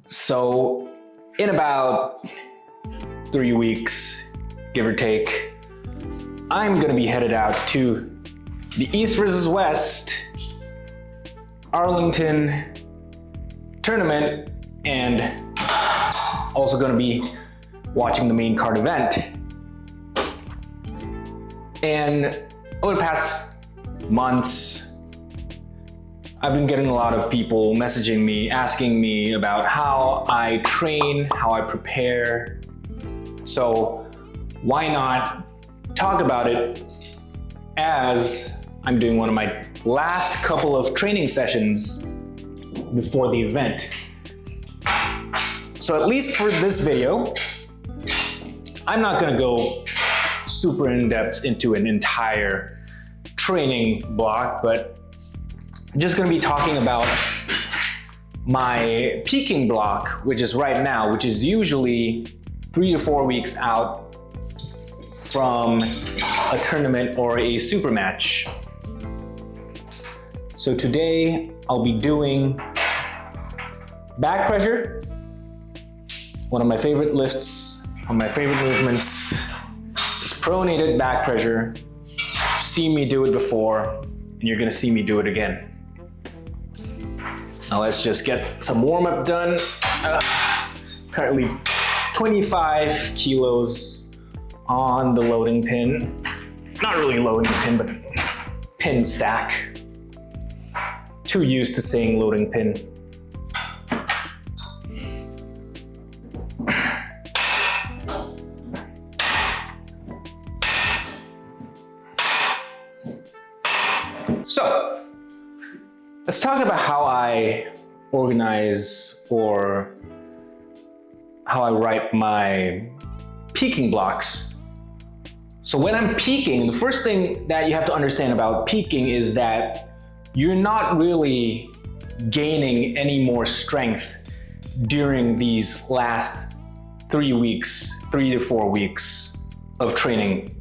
So in about 3 weeks, give or take, I'm gonna be headed out to the East versus West Arlington tournament, and also gonna be watching the main card event. And over the past months, I've been getting a lot of people messaging me, asking me about how I train, how I prepare. So why not talk about it as I'm doing one of my last couple of training sessions before the event. So at least for this video, I'm not gonna go super in depth into an entire training block, but I'm just gonna be talking about my peaking block, which is right now, which is usually 3 to 4 weeks out from a tournament or a super match. So today I'll be doing back pressure, one of my favorite lifts, one of my favorite movements is pronated back pressure. You've seen me do it before, and you're gonna see me do it again. Now let's just get some warm-up done. Currently 25 kilos on the loading pin. Not really loading pin, but pin stack. Too used to saying loading pin. So, let's talk about how I organize or how I write my peaking blocks. So when I'm peaking, the first thing that you have to understand about peaking is that you're not really gaining any more strength during these last 3 weeks, 3 to 4 weeks of training.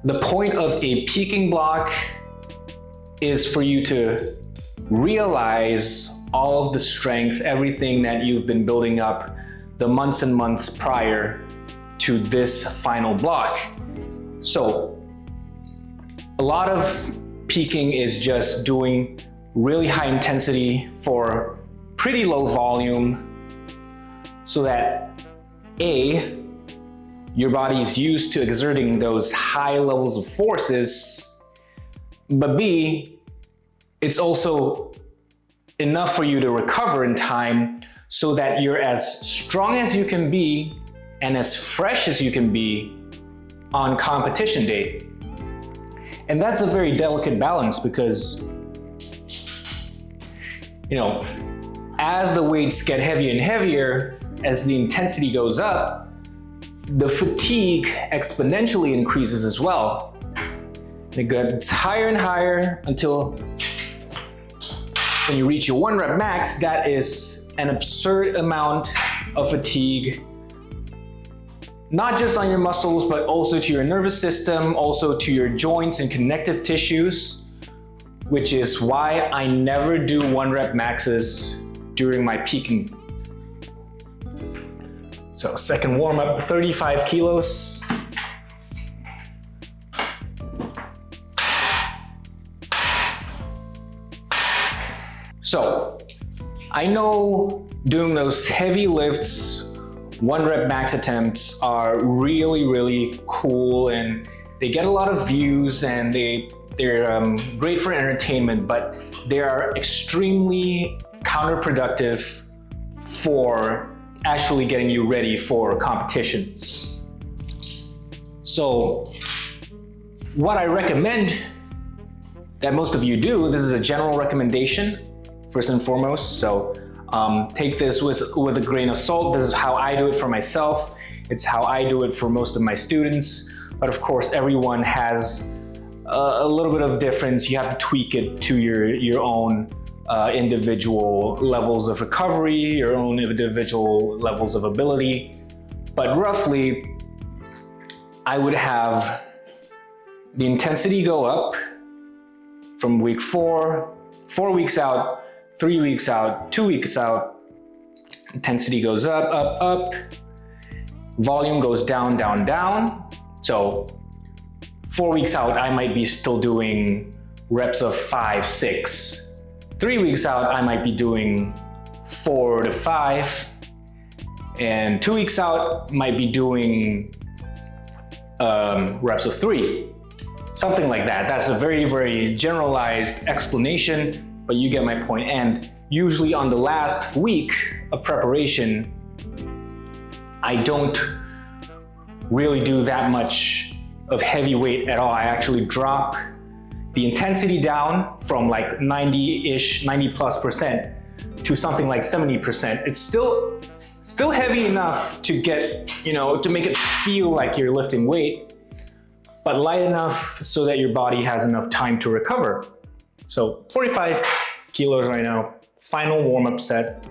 The point of a peaking block is for you to realize all of the strength, everything that you've been building up the months and months prior to this final block. So a lot of peaking is just doing really high intensity for pretty low volume so that A, your body is used to exerting those high levels of forces, but B, it's also enough for you to recover in time so that you're as strong as you can be and as fresh as you can be on competition day. And that's a very delicate balance because, you know, as the weights get heavier and heavier, as the intensity goes up, the fatigue exponentially increases as well. It gets higher and higher until when you reach your 1 rep max, that is an absurd amount of fatigue, not just on your muscles, but also to your nervous system, also to your joints and connective tissues, which is why I never do 1 rep maxes during my peaking. So second warm up, 35 kilos. So I know doing those heavy lifts, 1 rep max attempts are really, really cool, and they get a lot of views, and they're great for entertainment, but they are extremely counterproductive for actually getting you ready for competition. So what I recommend that most of you do, this is a general recommendation first and foremost, so take this with a grain of salt. This is how I do it for myself. It's how I do it for most of my students. But of course, everyone has a little bit of difference. You have to tweak it to your own individual levels of recovery, your own individual levels of ability. But roughly, I would have the intensity go up from week 4, 4 weeks out, 3 weeks out, 2 weeks out, Intensity goes up, up, up. Volume goes down, down, down. So 4 weeks out, I might be still doing reps of 5, 6. 3 weeks out, I might be doing 4 to 5. And 2 weeks out, might be doing reps of 3. Something like that. That's a very, very generalized explanation, but you get my point. And usually on the last week of preparation, I don't really do that much of heavy weight at all. I actually drop the intensity down from like 90-ish, 90+% to something like 70%. It's still heavy enough to get, to make it feel like you're lifting weight, but light enough so that your body has enough time to recover. So 45 kilos right now, final warm-up set.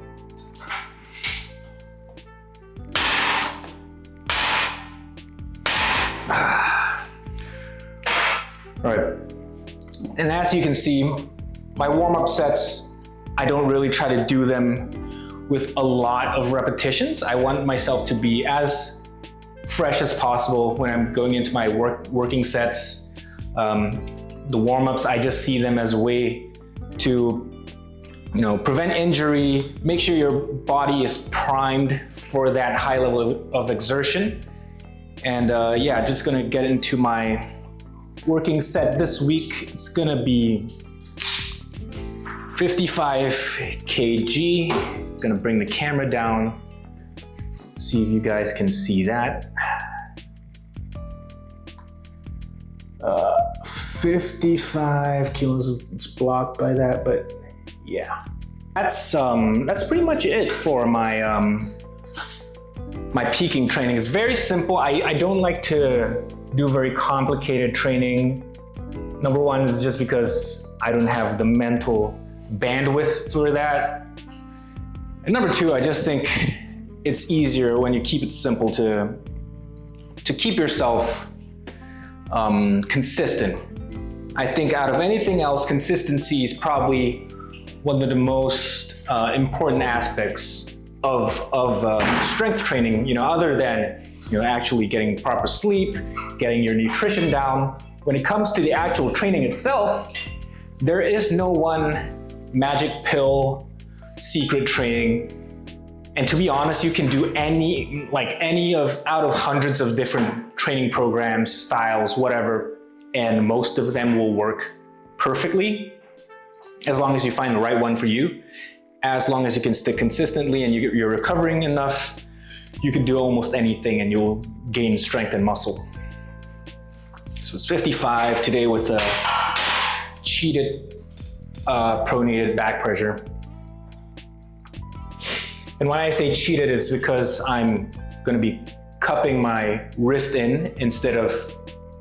All right, and as you can see, my warm-up sets, I don't really try to do them with a lot of repetitions. I want myself to be as fresh as possible when I'm going into my working sets. The warm-ups, I just see them as a way to, prevent injury, make sure your body is primed for that high level of exertion. And yeah, just gonna get into my working set this week. It's gonna be 55 kg. Gonna bring the camera down, see if you guys can see that. 55 kilos, it's blocked by that, but yeah. That's pretty much it for my my peaking training. It's very simple. I don't like to do very complicated training. Number one is just because I don't have the mental bandwidth for that. And number two, I just think it's easier when you keep it simple to keep yourself consistent. I think out of anything else, consistency is probably one of the most important aspects of strength training, other than actually getting proper sleep, getting your nutrition down. When it comes to the actual training itself, there is no one magic pill secret training. And to be honest, you can do out of hundreds of different training programs, styles, whatever, and most of them will work perfectly as long as you find the right one for you. As long as you can stick consistently and you're recovering enough, you can do almost anything and you'll gain strength and muscle. So it's 55 today with a cheated pronated back pressure. And when I say cheated, it's because I'm gonna be cupping my wrist in instead of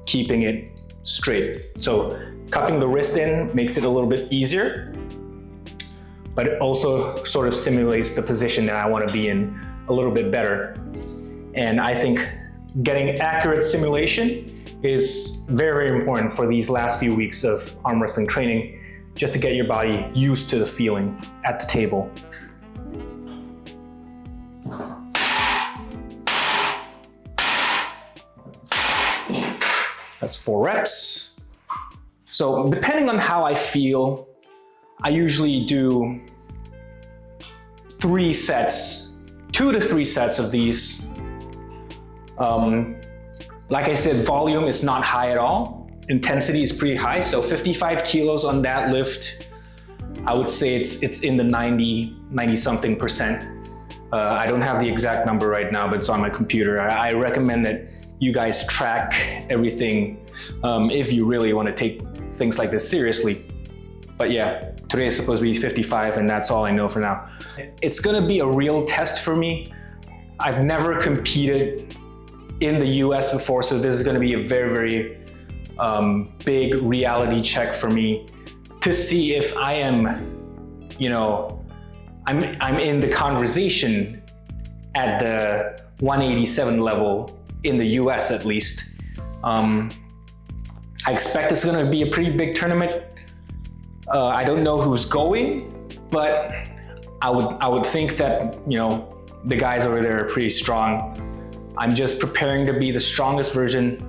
keeping it straight. So cupping the wrist in makes it a little bit easier, but it also sort of simulates the position that I want to be in a little bit better. And I think getting accurate simulation is very, very important for these last few weeks of arm wrestling training, just to get your body used to the feeling at the table. That's 4 reps. So depending on how I feel, I usually do 3 sets, 2 to 3 sets of these. Like I said, volume is not high at all. Intensity is pretty high. So 55 kilos on that lift, I would say it's in the 90 something percent. I don't have the exact number right now, but it's on my computer. I recommend that you guys track everything if you really want to take things like this seriously. But yeah, today is supposed to be 55 and that's all I know for now. It's gonna be a real test for me. I've never competed in the US before, so this is gonna be a very, very big reality check for me to see if I am, I'm in the conversation at the 187 level in the US at least. I expect it's gonna be a pretty big tournament. I don't know who's going, but I would think that, you know, the guys over there are pretty strong. I'm just preparing to be the strongest version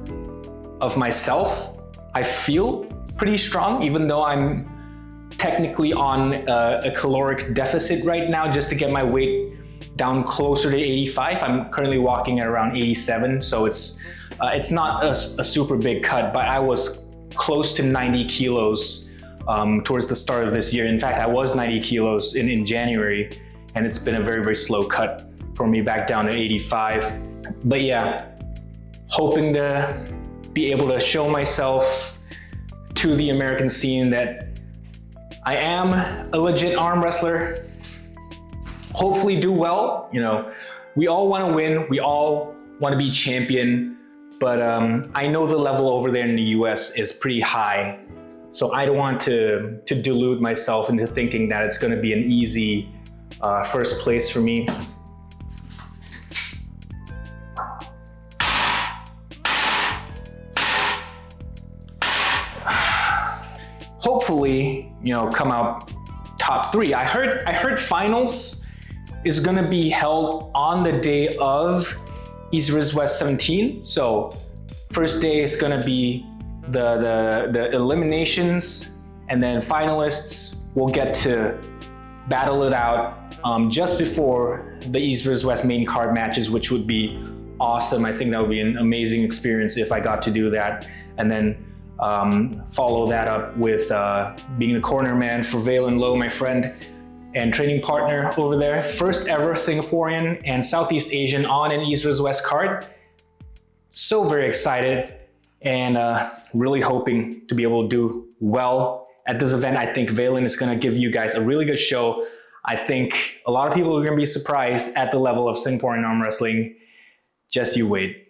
of myself. I feel pretty strong, even though I'm technically on a caloric deficit right now just to get my weight down closer to 85. I'm currently walking at around 87, so it's not a super big cut, but I was close to 90 kilos towards the start of this year. In fact, I was 90 kilos in January, and it's been a very, very slow cut for me back down to 85. But yeah, hoping to be able to show myself to the American scene that I am a legit arm wrestler. Hopefully do well. You know, we all want to win. We all want to be champion, but I know the level over there in the US is pretty high. So I don't want to delude myself into thinking that it's going to be an easy first place for me. Hopefully, you know, come out top 3. I heard finals is gonna be held on the day of East West 17. So first day is gonna be the eliminations, and then finalists will get to battle it out just before the East West main card matches, which would be awesome. I think that would be an amazing experience if I got to do that. And then follow that up with being the corner man for Valen Lowe, my friend and training partner over there. First ever Singaporean and Southeast Asian on an East West card. So very excited and really hoping to be able to do well at this event. I think Valen is going to give you guys a really good show. I think a lot of people are going to be surprised at the level of Singaporean arm wrestling. Just you wait.